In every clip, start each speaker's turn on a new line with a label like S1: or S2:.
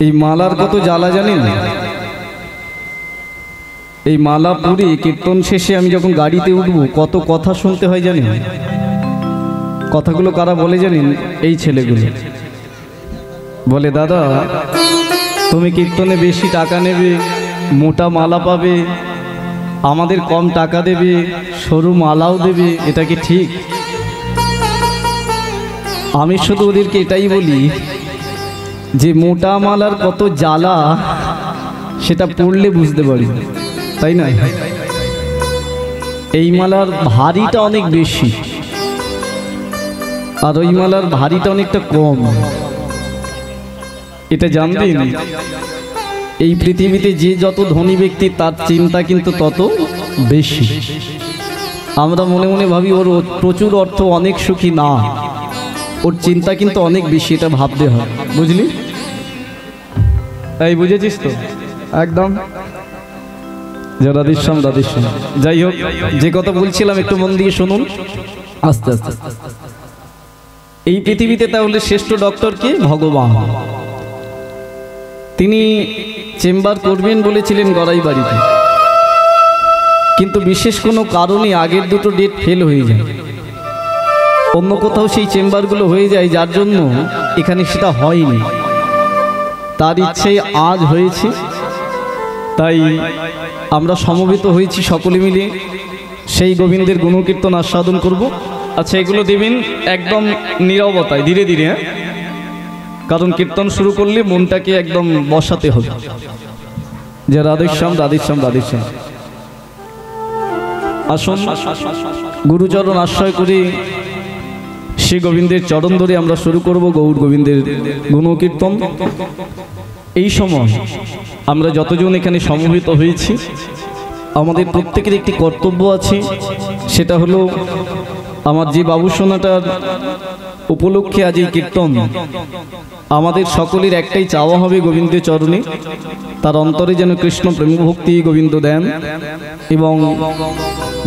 S1: এই মালার কত জ্বালা জানেন? এই মালা পরে কীর্তন শেষে আমি যখন গাড়িতে উঠবো কত কথা শুনতে হয় জানেন? কথাগুলো কারা বলে জানেন? এই ছেলেগুলো বলে, দাদা তুমি কীর্তনে বেশি টাকা নেবে, মোটা মালা পাবে, আমাদের কম টাকা দেবে, সরু মালাও দেবে, এটা কি ঠিক? আমি শুধু ওদেরকে এটাই বলি যে মোটা মালার কত জ্বালা সেটা পড়লে বুঝতে পারি, তাই না? এই মালার ভারীটা অনেক বেশি আর ওই মালার ভারীটা অনেকটা কম, এটা জানবেন। এই পৃথিবীতে যে যত ধনী ব্যক্তি তার চিন্তা কিন্তু তত বেশি। আমরা মনে মনে ভাবি ওর প্রচুর অর্থ, অনেক সুখী, না, ওর চিন্তা কিন্তু অনেক বেশি, এটা ভাবতে হয়, বুঝলি? এই বুঝেছিস তো একদম। রাধেশ্যাম রাধেশ্যাম। যাই হোক, যে কথা বলছিলাম একটু মন দিয়ে শুনুন আস্তে আস্তে। এই পৃথিবীতে তাহলে শ্রেষ্ঠ ডক্টর কে? ভগবান। তিনি চেম্বার করবেন বলেছিলেন গড়াই বাড়িতে, কিন্তু বিশেষ কোনো কারণে আগের দুটো ডেট ফেল হয়ে যায়, অন্য কোথাও সেই চেম্বারগুলো হয়ে যায়, যার জন্য এখানে সেটা হয়নি। তার ইচ্ছে আজ হয়েছে, তাই আমরা সমবেত হয়েছি সকলে মিলে সেই গোবিন্দের গুণকীর্তন আস্বাদন করব। আচ্ছা, এগুলো দেবেন একদম নীরবতায়, ধীরে ধীরে, কারণ কীর্তন শুরু করলে মনটাকে একদম বসাতে হবে। যে রাধেশ্যাম রাধেশ্যাম রাধেশ্যাম। আসুন, গুরুচরণ আশ্রয় করে শ্রী গোবিন্দের চরণ ধরে আমরা শুরু করব গৌর গোবিন্দের গুণকীর্তন। এই সময় আমরা যতজন এখানে সমবেত হয়েছি, আমাদের প্রত্যেকের একটি কর্তব্য আছে, সেটা হলো আমার যে বাবুসোনাটার উপলক্ষে আজ এই কীর্তন, আমাদের সকলের একটাই চাওয়া হবে গোবিন্দের চরণে তার অন্তরে যেন কৃষ্ণ প্রেম ভক্তি গোবিন্দ দেন, এবং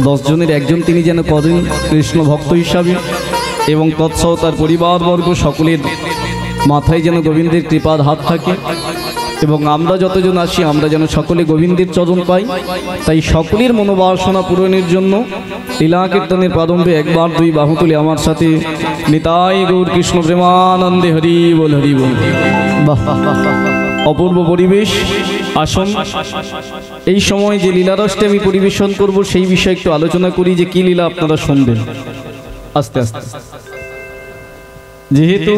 S1: 10 জনের একজন তিনি যেন করেন কৃষ্ণ ভক্ত হিসাবে, এবং তৎসহ তার পরিবারবর্গ সকলের মাথায় যেন গোবিন্দের কৃপার হাত থাকে, এবং আমরা যতজন আসি আমরা যেন সকলে গোবিন্দের চরণ পাই। তাই সকলের মনোবাসনা পূরণের জন্য লীলা কীর্তনের প্রারম্ভে একবার 2 বাহু তুলে আমার সাথে নিতাই গৌর কৃষ্ণ প্রেমানন্দে হরি বল হরি বল। বাহ, অপূর্ব পরিবেশ। আসুন, এই সময় যে লীলারসটি আমি পরিবেশন করব সেই বিষয়ে একটু আলোচনা করি, যে কি লীলা আপনারা শুনবেন আস্তে আস্তে। যেহেতু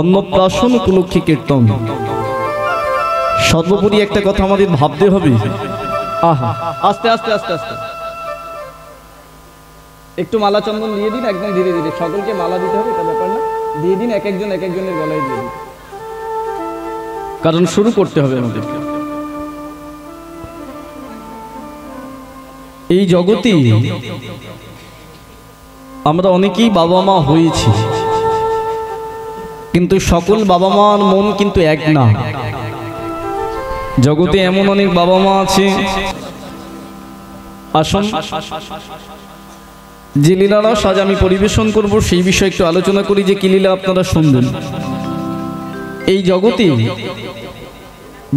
S1: অন্নপ্রাশন উপলক্ষে কীর্তন, সর্বোপরি একটা কথা আমাদের ভাবতে হবে। আহা, আস্তে আস্তে আস্তে আস্তে একটু মালা চন্দন দিয়ে দিন, একদম ধীরে ধীরে, সকলকে মালা দিতে হবে এটা ব্যাপার না, দিয়ে দিন এক একজনের গলায় দিয়ে দিন, কারণ শুরু করতে হবে আমাদের। এই জগতে আমরা অনেকেই বাবা মা হয়েছি, কিন্তু সকল বাবা মার মন কিন্তু এক না। জগতে এমন অনেক বাবা মা আছে। আসুন, যে লীলারস আজ আমি পরিবেশন করব সেই বিষয়ে একটু আলোচনা করি, যে কি লীলা আপনারা শুনবেন। এই জগতে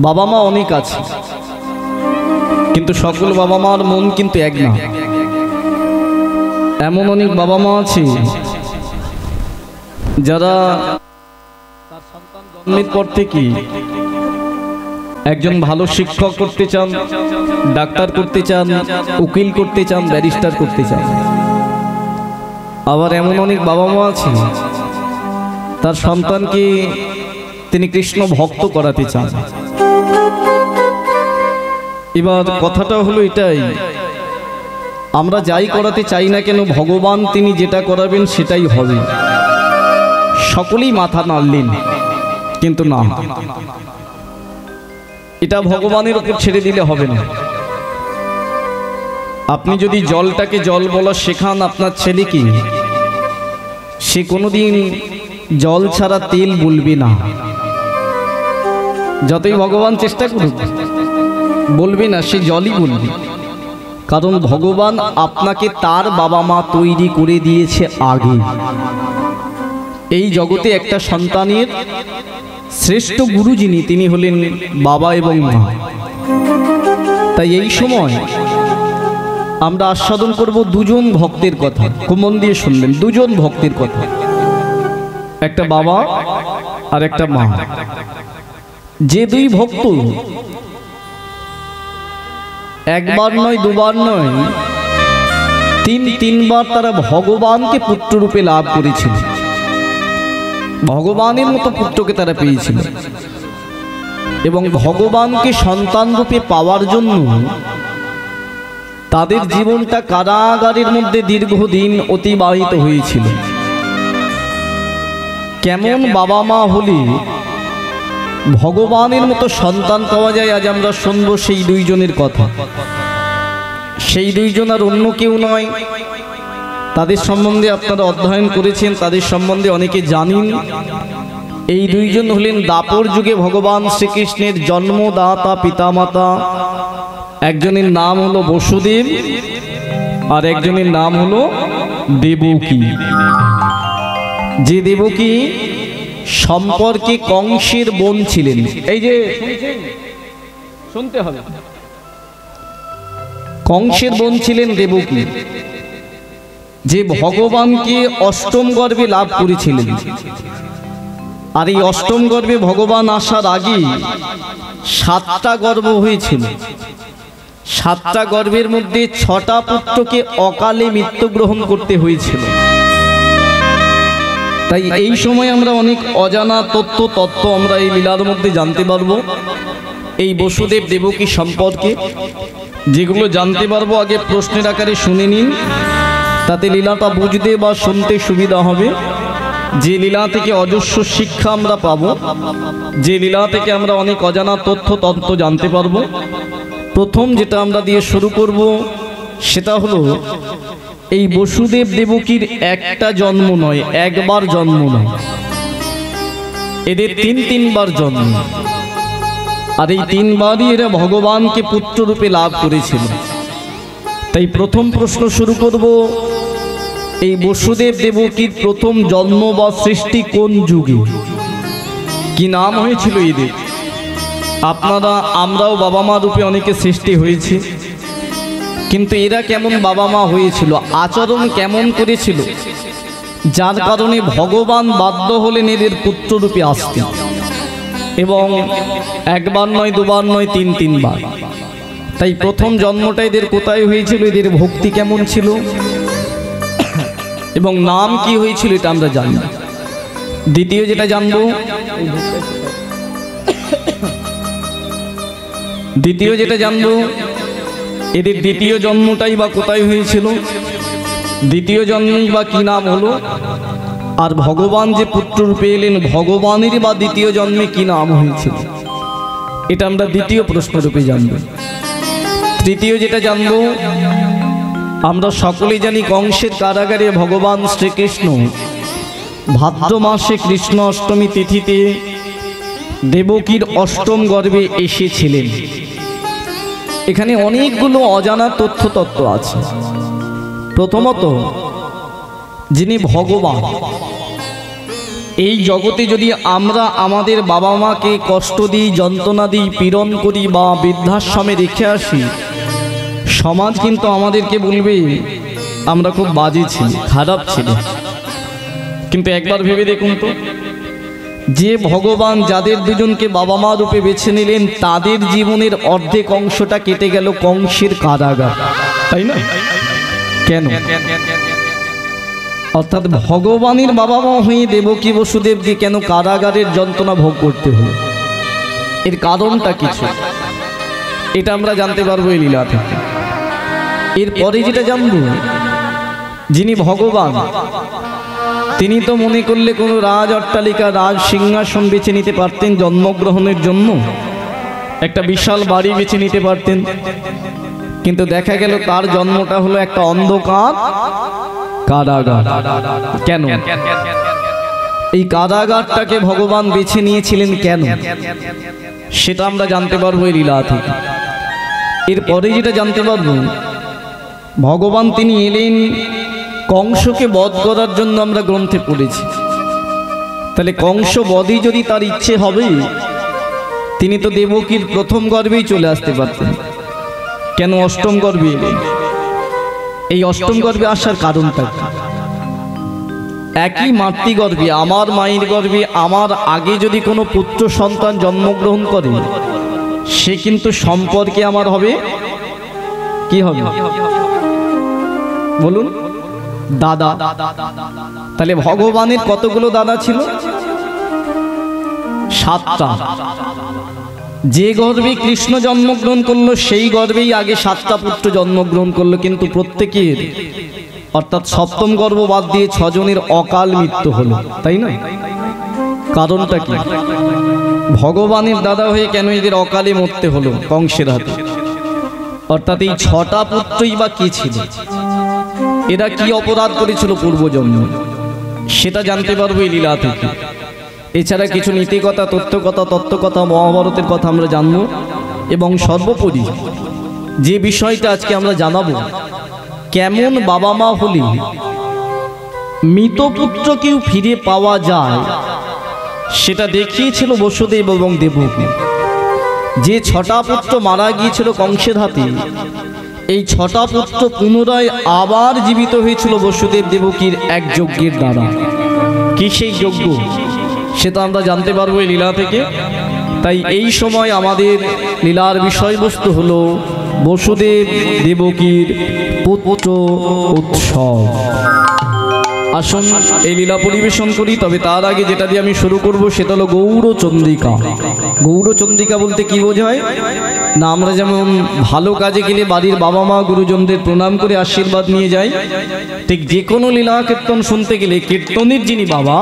S1: বাবা মা অনেক আছে, কিন্তু সকল বাবা মার মন কিন্তু এক না। এমন অনেক বাবা মা আছে যারা তার সন্তান জন্মের পর থেকে একজন ভালো শিক্ষক করতে চান, ডাক্তার করতে চান, উকিল করতে চান, ব্যারিস্টার করতে চান। আবার এমন অনেক বাবা মা আছে তার সন্তানকে তিনি কৃষ্ণ ভক্ত করাতে চান। এবার কথাটা হলো এটাই, আমরা যাই করাতে চাই না কেন, ভগবান তিনি যেটা করাবেন সেটাই হবে। সকলেই মাথা নাড়লেন, কিন্তু না, এটা ভগবানের উপর ছেড়ে দিলে হবে না। আপনি যদি জলটাকে জল বলা শেখান আপনার ছেলেকে, সে কোনোদিন জল ছাড়া তেল বলবে না। যতই ভগবান চেষ্টা করুক বলবে না, সে জলই বলবে। কারণ ভগবান আপনাকে তার বাবা মা তৈরি করে দিয়েছে আগে। এই জগতে একটা সন্তানের শ্রেষ্ঠ গুরু যিনি তিনি হলেন বাবা এবং মা। তাই এই সময় আমরা আস্বাদন করব দুজন ভক্তের কথা। খুব মন দিয়ে শুনবেন, দুজন ভক্তের কথা, একটা বাবা আর একটা মা। যে দুই ভক্ত একবার নয়, দুবার নয়, তিনবার তারা ভগবানকে পুত্ররূপে লাভ করেছিল। ভগবানের মতো পুত্রকে তারা পেয়েছিল এবং ভগবানকে সন্তান রূপে পাওয়ার জন্য তাদের জীবনটা কারাগারের মধ্যে দীর্ঘদিন অতিবাহিত হয়েছিল। কেমন বাবা মা হলে ভগবানের মতো সন্তান পাওয়া যায়, আজ আমরা শুনবো সেই দুইজনের কথা। সেই দুইজন আর অন্য কেউ নয়, তাদের সম্বন্ধে আপনারা অধ্যয়ন করেছেন, তাদের সম্বন্ধে অনেকে জানেন। এই দুইজন হলেন দাপর যুগে ভগবান শ্রীকৃষ্ণের জন্মদাতা পিতামাতা। একজনের নাম হলো বসুদেব আর একজনের নাম হলো দেবকী। যে দেবকী সম্পর্কে কংসের বোন ছিলেন। এই যে শুনতে হবে, কংসের বোন ছিলেন দেবকী, যে ভগবানকে অষ্টম গর্ভে লাভ করেছিলেন। আর এই অষ্টম গর্ভে ভগবান আসার আগে 7টা গর্ভ হয়েছিল। 7টা গর্ভের মধ্যে 6টা পুত্রকে অকালে মৃত্যুগ্রহণ করতে হয়েছিল। তাই এই সময় আমরা অনেক অজানা তত্ত্ব আমরা এই লীলার মধ্যে জানতে পারবো। এই বসুদেব দেবকী সম্পর্কে যেগুলো জানতে পারবো, আগে প্রশ্নের আকারে শুনে নিন, তাতে লীলাটা বুঝতে বা শুনতে সুবিধা হবে। যে লীলা থেকে অজস্র শিক্ষা আমরা পাবো, যে লীলা থেকে আমরা অনেক অজানা তত্ত্ব জানতে পারবো। প্রথম যেটা আমরা দিয়ে শুরু করব সেটা হলো এই বসুদেব দেবকীর একটা জন্ম নয়, একবার জন্ম নয়, এদের তিনবার জন্ম। আর এই 3বারই এরা ভগবানকে পুত্ররূপে লাভ করেছিল। তাই প্রথম প্রশ্ন শুরু করব, এই বসুদেব দেবকীর প্রথম জন্ম বা সৃষ্টি কোন যুগে, কি নাম হয়েছিল এদের? আপনারা আমরাও বাবা মা রূপে অনেকে সৃষ্টি হয়েছে, কিন্তু এরা কেমন বাবা মা হয়েছিল, আচরণ কেমন করেছিল, যার কারণে ভগবান বাধ্য হলেন এদের পুত্ররূপে আসতে। এবং একবার নয়, দুবার নয়, তিনবার। তাই প্রথম জন্মটা এদের কোথায় হয়েছিল, এদের ভক্তি কেমন ছিল এবং নাম কি হয়েছিল এটা আমরা জানি। দ্বিতীয় যেটা জানবো, এদের দ্বিতীয় জন্মটাই বা কোথায় হয়েছিল, দ্বিতীয় জন্মেই বা কি নাম হলো, আর ভগবান যে পুত্ররূপে এলেন ভগবানের বা দ্বিতীয় জন্মে কি নাম হয়েছিল, এটা আমরা দ্বিতীয় প্রশ্নরূপে জানব। তৃতীয় যেটা জানব, আমরা সকলেই জানি কংসের কারাগারে ভগবান শ্রীকৃষ্ণ ভাদ্র মাসে কৃষ্ণ অষ্টমী তিথিতে দেবকীর অষ্টম গর্ভে এসেছিলেন। এখানে অনেকগুলো অজানা তথ্য আছে। প্রথমত, যিনি ভগবান, এই জগতে যদি আমরা আমাদের বাবা মাকে কষ্ট দিই, যন্ত্রণা দিই, পীড়ন করি বা বৃদ্ধাশ্রমে রেখে আসি, সমাজ কিন্তু আমাদেরকে বলবে আমরা খুব বাজে ছিলাম, খারাপ ছিল। কিন্তু একবার ভেবে দেখুন তো, যে ভগবান যাদের দুজনকে বাবা মা রূপে বেছে নিলেন, তাদের জীবনের অর্ধেক অংশটা কেটে গেল কংসের কারাগার, তাই না? কেন? অর্থাৎ ভগবানের বাবা মা হয়ে দেবকী বসুদেবকে কেন কারাগারের যন্ত্রণা ভোগ করতে হলো, এর কারণটা কিছু, এটা আমরা জানতে পারবো এই লীলা থেকে। এরপরে যেটা জানবো, যিনি ভগবান তিনি তো মনে করলে কোনো রাজ অট্টালিকা, রাজ সিংহাসন বেছে নিতে পারতেন, জন্মগ্রহণের জন্য একটা বিশাল বাড়ি বেছে নিতে পারতেন। কিন্তু দেখা গেল তার জন্মটা হলো একটা অন্ধকার কারাগার। কেন এই কারাগারটাকে ভগবান বেছে নিয়েছিলেন, কেন সেটা আমরা জানতে পারবো এই লীলা থেকে। এরপরে যেটা জানতে পারবো, ভগবান তিনি এলেন কংসকে বধ করার জন্য। আমরা গ্রন্থে পড়েছি তাহলে কংস বধই যদি তার ইচ্ছে হবে, তিনি তো দেবকীর প্রথম গর্ভেই চলে আসতে পারতেন, কেন অষ্টম গর্ভে এলেন? এই অষ্টম গর্ভে আসার কারণটা কি? একই মাতৃগর্ভে, আমার মায়ের গর্ভে আমার আগে যদি কোনো পুত্র সন্তান জন্মগ্রহণ করে, সে কিন্তু সম্পর্কে আমার হবে কি হবে বলুন? দাদা। তাহলে ভগবানের কতগুলো দাদা ছিল? 7টা। যে গর্ভে কৃষ্ণ জন্মগ্রহণ করলো সেই গর্ভেই আগে 7টা পুত্র জন্মগ্রহণ করলো, কিন্তু প্রত্যেকের অর্থাৎ সপ্তম গর্ভ বাদ দিয়ে 6 জনের অকাল মৃত্যু হলো, তাই না? কারণটা কি? ভগবানের দাদা হয়ে কেন এদের অকালে মরতে হলো কংসের হাতে? অর্থাৎ এই 6টা পুত্রই বা কি ছিল, এরা কি অপরাধ করেছিল পূর্বজন্ম, সেটা জানতে পারবো এই লীলা থেকে। এছাড়া কিছু নীতিকথা, তত্ত্বকথা, মহাভারতের কথা আমরা জানবো। এবং সর্বোপরি যে বিষয়টা আজকে আমরা জানাবো, কেমন বাবা মা হলে মৃত পুত্রকেও ফিরে পাওয়া যায়, সেটা দেখিয়েছিল বসুদেব এবং দেবকী। যে 6টা পুত্র মারা গিয়েছিল কংসের হাতে, এই 6টা পুত্র পুনরায় আবার জীবিত হয়েছিল বসুদেব দেবকীর এক যজ্ঞের দ্বারা। কি সেই যজ্ঞ, সেটা আমরা জানতে পারবো এই লীলা থেকে। তাই এই সময় আমাদের লীলার বিষয়বস্তু হলো বসুদেব দেবকীর পুত্র উৎসব। আসুন এই লীলা পরিবেশন করি। তবে তার আগে যেটা দিয়ে আমি শুরু করব সেটা হলো গৌরচন্দ্রিকা। গৌরচন্দ্রিকা বলতে কি বোঝায় না, আমরা যেমন ভালো কাজে গেলে বাড়ির বাবা মা গুরুজনদের প্রণাম করে আশীর্বাদ নিয়ে যাই, ঠিক যে কোনো লীলা কীর্তন শুনতে গেলে কীর্তনের যিনি বাবা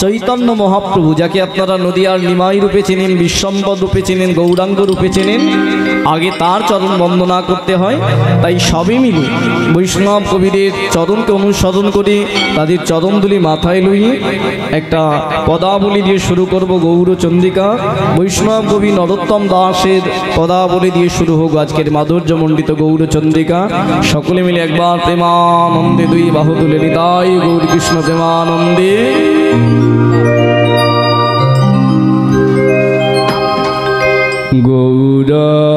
S1: চৈতন্য মহাপ্রভু, যাকে আপনারা নদিয়ার নিমাই রূপে চেনেন, বিশ্বম্বর রূপে চেনেন, গৌরাঙ্গ রূপে চেনেন, আগে তার চরণ বন্দনা করতে হয়। তাই সবই মিলে বৈষ্ণব কবিদের চরণকে অনুসরণ করে তাদের চরণধুলি মাথায় লইয়ে একটা পদাবলী দিয়ে শুরু করব গৌরচন্দ্রিকা। বৈষ্ণব কবি নরোত্তম দাসের পদাবলী দিয়ে শুরু হোক আজকের মাধুর্যমণ্ডিত গৌরচন্দ্রিকা। সকলে মিলে একবার প্রেমানন্দে দুই বাহু তুলে নিতাই গৌর কৃষ্ণ প্রেমানন্দে। গৌরাঙ্গ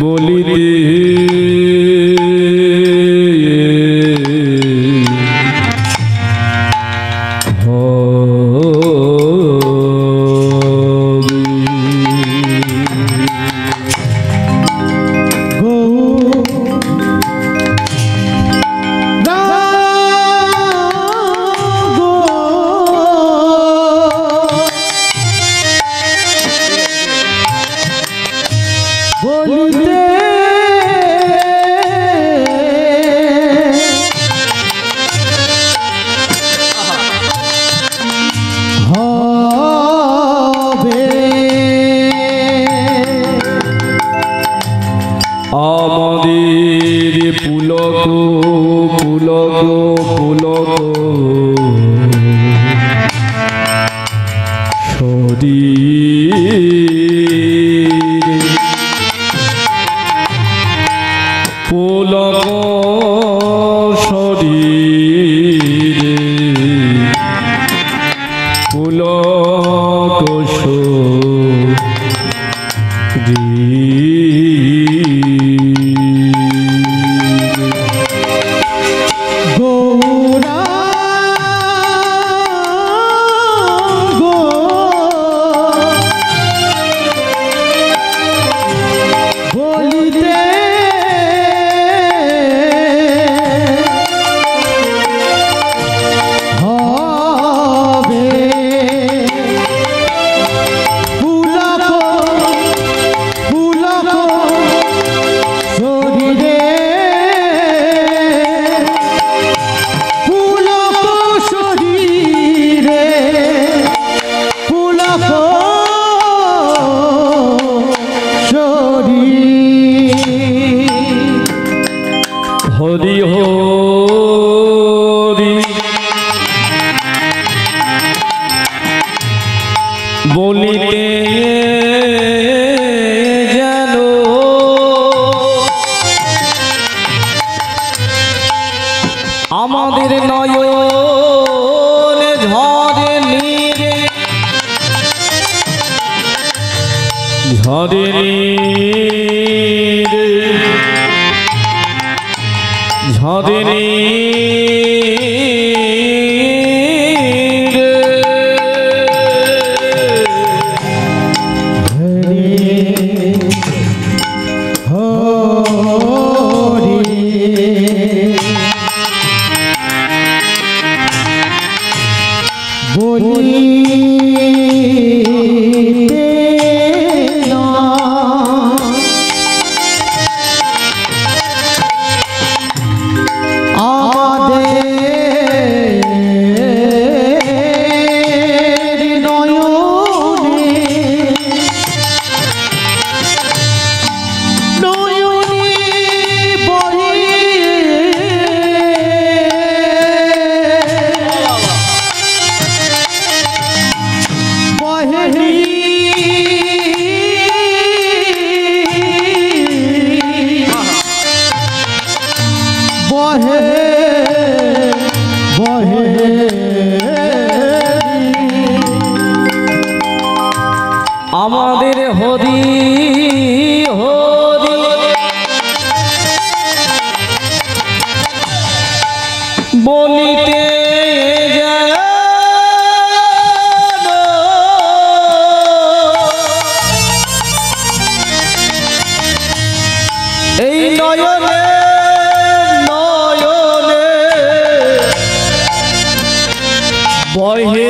S1: বলিতে আমাদের পুলক পুলক পুলক শরীর পুলক শরীর পুলক
S2: গৌরা
S1: ঝাঁদেরি আমাদের হরি হরি বলিতে যেন এই নয়নে নয়নে বহে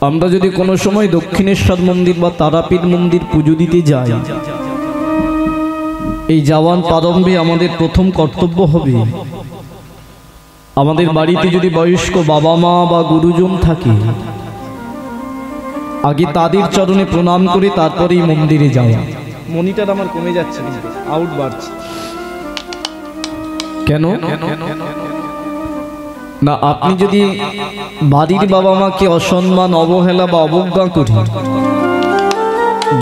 S1: আমরা যদি কোনো সময় দক্ষিণেশ্বর মন্দির বা তারাপীঠ মন্দির পুজো দিতে যাই, এই যাওয়ার প্রারম্ভে আমাদের প্রথম কর্তব্য হবে, আমাদের বাড়িতে যদি বয়স্ক বাবা মা বা গুরুজন থাকে, আগে তাদের চরণে প্রণাম করে তারপরেই মন্দিরে যাওয়া। মনিটর আমার কমে যাচ্ছে, আউট বাড়ছে কেন? না, আপনি যদি বাড়ির বাবা মাকে অসম্মান, অবহেলা বা অবজ্ঞা করি,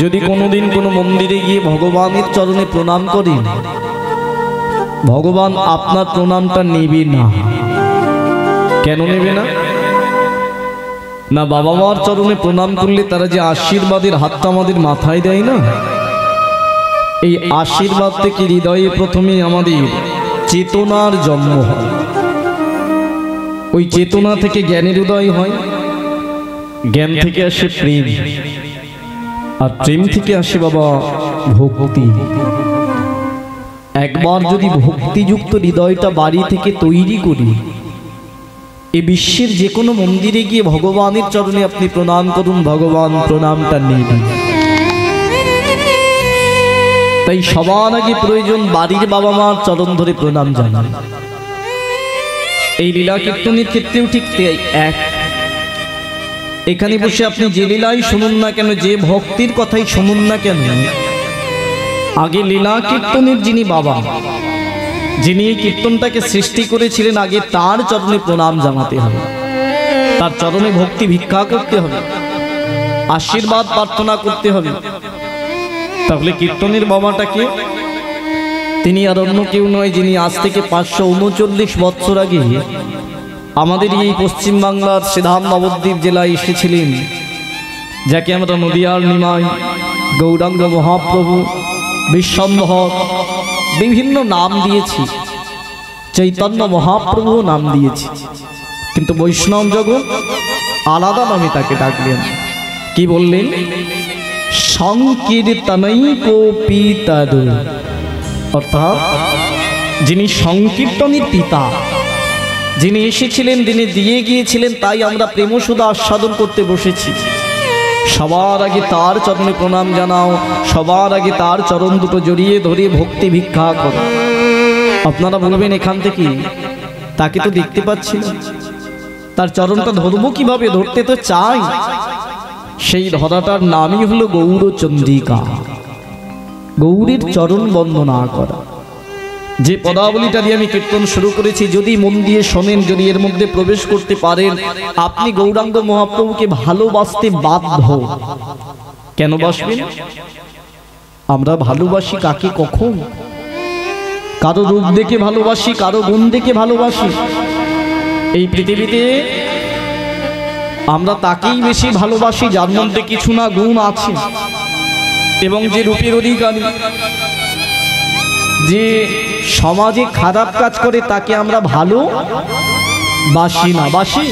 S1: যদি কোনোদিন কোনো মন্দিরে গিয়ে ভগবানের চরণে প্রণাম করেন, ভগবান আপনার প্রণামটা নেবে না। কেন নেবে না? না, বাবা মার চরণে প্রণাম করলে তারা যে আশীর্বাদের হাতটা আমাদের মাথায় দেয় না, এই আশীর্বাদ থেকে হৃদয়ে প্রথমে আমাদের চেতনার জন্ম হয়। ওই চেতনা থেকে জ্ঞানের উদয় হয়, জ্ঞান থেকে আসে প্রেম, আর প্রেম থেকে আসে বাবা ভক্তি। একবার যদি ভক্তিযুক্ত হৃদয়টা বাড়ি থেকে তৈরি করি, এই বিশ্বের যে কোনো মন্দিরে গিয়ে ভগবানের চরণে আপনি প্রণাম করুন, ভগবান প্রণামটা নেবেন। তাই সবার আগে প্রয়োজন বাড়ির বাবা মার চরণ ধরে প্রণাম জানান। এই লীলা কীর্তনের ক্ষেত্রেও ঠিক এক। এখানে বসে আপনি যে লীলাই শুনুন না কেন, যে ভক্তির কথাই শুনুন না কেন, আগে লীলা কীর্তনের যিনি বাবা, যিনি এই কীর্তনটাকে সৃষ্টি করেছিলেন, আগে তার চরণে প্রণাম জানাতে হবে, তার চরণে ভক্তি ভিক্ষা করতে হবে, আশীর্বাদ প্রার্থনা করতে হবে। তাহলে কীর্তনের বাবাটাকে তিনি আর অন্য কেউ নয়, যিনি আজ থেকে 539 বছর আগে আমাদের এই পশ্চিমবাংলার শ্রীধাম নবদ্বীপ জেলায় এসেছিলেন, যাকে আমরা নদিয়ার নিমাই গৌরাঙ্গ মহাপ্রভু, বিশ্বম্ভর, বিভিন্ন নাম দিয়েছি, চৈতন্য মহাপ্রভু নাম দিয়েছি, কিন্তু বৈষ্ণব জগৎ আলাদা নামে তাকে ডাকলেন। কি বললেন? সংকীর্তনৈকপিতর, অর্থাৎ যিনি সংকীর্তনের পিতা, যিনি এসেছিলেন, যিনি দিয়ে গিয়েছিলেন, তাই আমরা প্রেমসুধা আস্বাদন করতে বসেছি। সবার আগে তার চরণে প্রণাম জানাও, সবার আগে তার চরণ দুটো জড়িয়ে ধরে ভক্তি ভিক্ষা করো। আপনারা বলবেন এখান থেকে তাকে তো দেখতে পাচ্ছি না, তার চরণটা ধরবো কিভাবে? ধরতে তো চাই। সেই ধরাটার নামই হলো গৌরচন্দ্রিকা, গৌরীর চরণ বন্দনা করা। যে পদাবলীটা দিয়ে আমি কীর্তন শুরু করেছি, যদি মন দিয়ে শোনেন, যদি এর মধ্যে প্রবেশ করতে পারেন, আপনি গৌরাঙ্গ মহাপ্রভুকে ভালোবাসতে বাধ্য। কেন বাসবেন? আমরা ভালোবাসি কাকে কখন? কারো রূপ দেখে ভালোবাসি, কারো গুণ দেখে ভালোবাসি। এই পৃথিবীতে আমরা তাকেই বেশি ভালোবাসি যার মধ্যে কিছু না গুণ আছে, এবং যে রূপের অধিকারী, যে সমাজে খারাপ কাজ করে তাকে আমরা ভালোবাসি না। বাসি?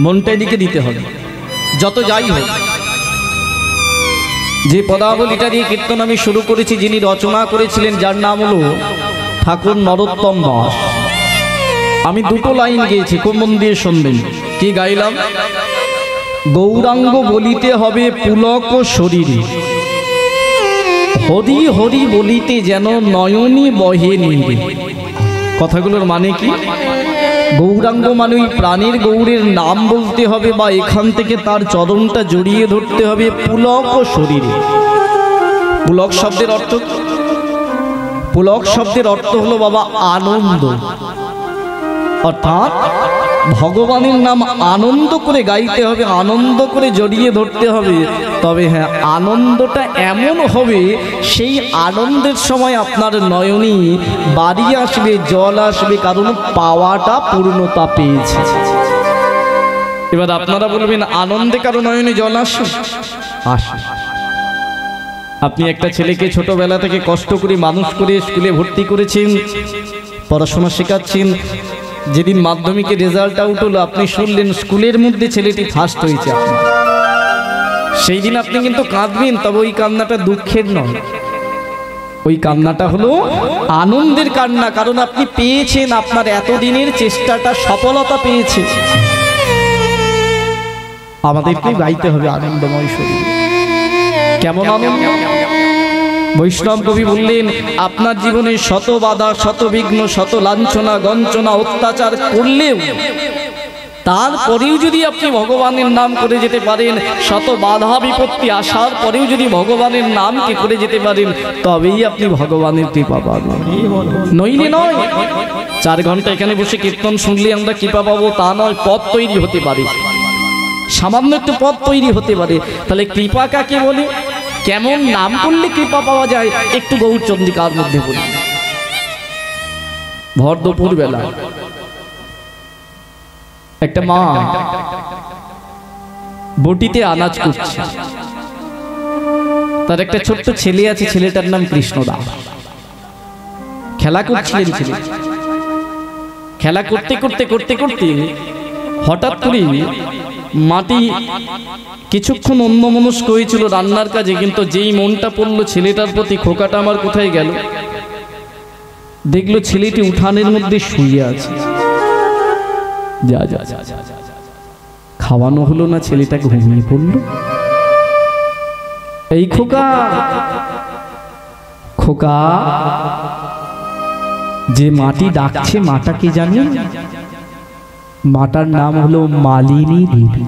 S1: মনটা এদিকে দিতে হবে। যত যাই হোক, যে পদাবলীটা দিয়ে কীর্তন আমি শুরু করেছি, যিনি রচনা করেছিলেন, যার নাম হলো ঠাকুর নরোত্তম দাস। আমি দুটো লাইন গেয়েছি, খুব মন দিয়ে শুনবেন। কি গাইলাম? গৌরাঙ্গ বলিতে হবে পুলক শরীরে, হরি হরি বলিতে যেন নয়নী বহে নীরে। কথাগুলোর মানে কি? গৌরাঙ্গ মানে ওই প্রাণের গৌরের নাম বলতে হবে, বা এখান থেকে তার চরণটা জড়িয়ে ধরতে হবে পুলক শরীরে। পুলক শব্দের অর্থ, পুলক শব্দের অর্থ হলো বাবা আনন্দ, অর্থাৎ ভগবানের নাম আনন্দ করে গাইতে হবে, আনন্দ করে জড়িয়ে ধরতে হবে। তবে হ্যাঁ, আনন্দটা এমন হবে, সেই আনন্দের সময় আপনার নয়নী বাড়ি আসবে, জল আসবে, কারণ পাওয়াটা পূর্ণতা পেয়েছে। এবার আপনারা বলবেন, আনন্দে কারো নয়নে জল আসে? আসে। আপনি একটা ছেলেকে ছোটবেলা থেকে কষ্ট করে মানুষ করে স্কুলে ভর্তি করেছেন, পড়াশোনা শেখাচ্ছেন। যেদিন মাধ্যমিকের রেজাল্ট আউট হলো, আপনি শুনলেন স্কুলের মধ্যে ছেলেটি ফার্স্ট হয়েছে, সেই দিন আপনি কিন্তু কাঁদবেন, তবে ওই কান্নাটা দুঃখের নয়, ওই কান্নাটা হলো আনন্দের কান্না। কারণ আপনি পেয়েছেন, আপনার এতদিনের চেষ্টাটা সফলতা পেয়েছে। আমাদেরকে গাইতে হবে আনন্দময় শরীর। কেমন আনন্দ? বৈষ্ণব কবি বললেন, আপনার জীবনে শত বাধা, শত বিঘ্ন, শত লাঞ্ছনা গঞ্চনা অত্যাচার করলেও, তারপরেও যদি আপনি ভগবানের নাম করে যেতে পারেন, শত বাধা বিপত্তি আসার পরেও যদি ভগবানের নামকে করে যেতে পারেন, তবেই আপনি ভগবানের কৃপা পাবেন। নইলে নয়। 4 ঘন্টা এখানে বসে কীর্তন শুনলে আমরা কৃপা পাবো তা নয়, পথ তৈরি হতে পারে, সামান্য একটু পথ তৈরি হতে পারে। তাহলে কৃপা কাকে বলে? কেমন নাম করলে কৃপা পাওয়া যায়? একটু গৌরচন্দ্রিকার মধ্যে বলি। ভর দুপুর বেলা একটা মা বটিতে আনাজ করছে, তার একটা ছোট্ট ছেলে আছে, ছেলেটার নাম কৃষ্ণদাস। খেলা করছিলেন ছেলে, খেলা করতে করতে করতে করতে হঠাৎ করে মাটি কিছুক্ষণ অন্যমনস্ক হয়েছিল রান্নার কাজে, কিন্তু যেই মনটা পড়লো ছেলেটার প্রতি, খোকাটা আমার কোথায় গেল, দেখলো ছেলেটি উঠানের মধ্যে শুয়ে আছে। যা যা যা খাওয়ানো হলো না, ছেলেটা ঘুমিয়ে পড়লো। এই খোকা, খোকা, যে মাটি ডাকছে, মাটা কি জানেন? মাটার নাম হলো মালিনী দেবী,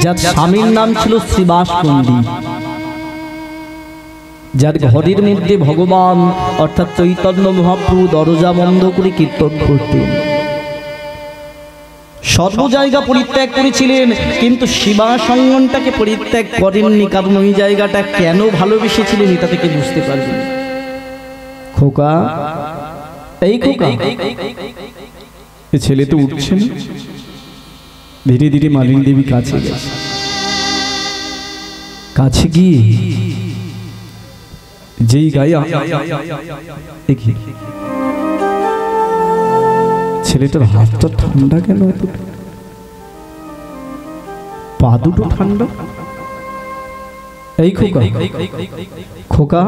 S1: যার স্বামীর নাম ছিল শ্রীবাস পণ্ডিত, যার ঘরের মধ্যে ভগবান অর্থাৎ চৈতন্য মহাপ্রভু দরজা বন্ধ করে কীর্তন করতেন। সর্ব জায়গা পরিত্যাগ করেছিলেন, কিন্তু শিবাসঙ্গনটাকে পরিত্যাগ করেননি। কারণ ওই জায়গাটা কেন ভালোবেসেছিলেন এটা থেকে বুঝতে পারবেন। খোকা, এই খোকা, ছেলে তো উঠছে না, ধীরে ধীরে মালিনী দেবী কাছে গেছে। কাছে গিয়ে যেই গায়ে ছেলেটার হাতটা ঠান্ডা কেন, পা দুটো ঠান্ডা। এই খোকা, খোকা,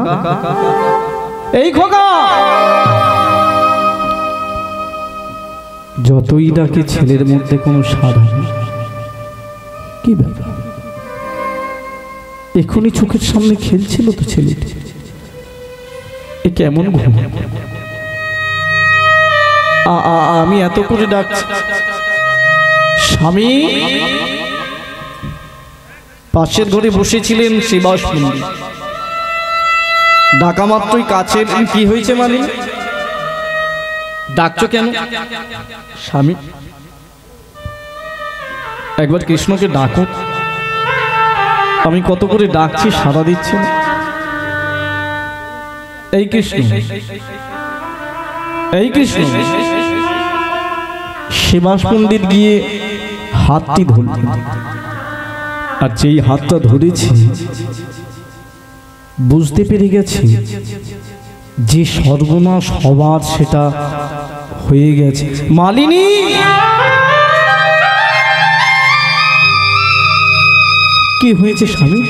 S1: এই খোকা, যতই ডাকে ছেলের মধ্যে কোনো সাড়া নেই। কি ব্যাপার, এখনই চোখের সামনে খেলছিল তো ছেলেটি, এ কেমন ঘুম? আমি এত করে ডাকছি, স্বামী। পাশের ঘরে বসেছিলেন শিবাস মন্দির, ডাকা মাত্রই কাছে। কি হয়েছে মালিনী, ডাকছো কেন? স্বামী, একবার কৃষ্ণকে ডাকো। আমি কত করে ডাকছি, সাড়া দিচ্ছে না। এই কৃষ্ণ, এই কৃষ্ণ। শিবাস মন্দির গিয়ে হাতটি ধরলেন, আর যেই হাতটা ধরেছে বুঝতে পেরে গেছে যে সর্বনাশ হবার সেটা হয়ে গেছে। মালিনী, কি হয়েছে স্বামী?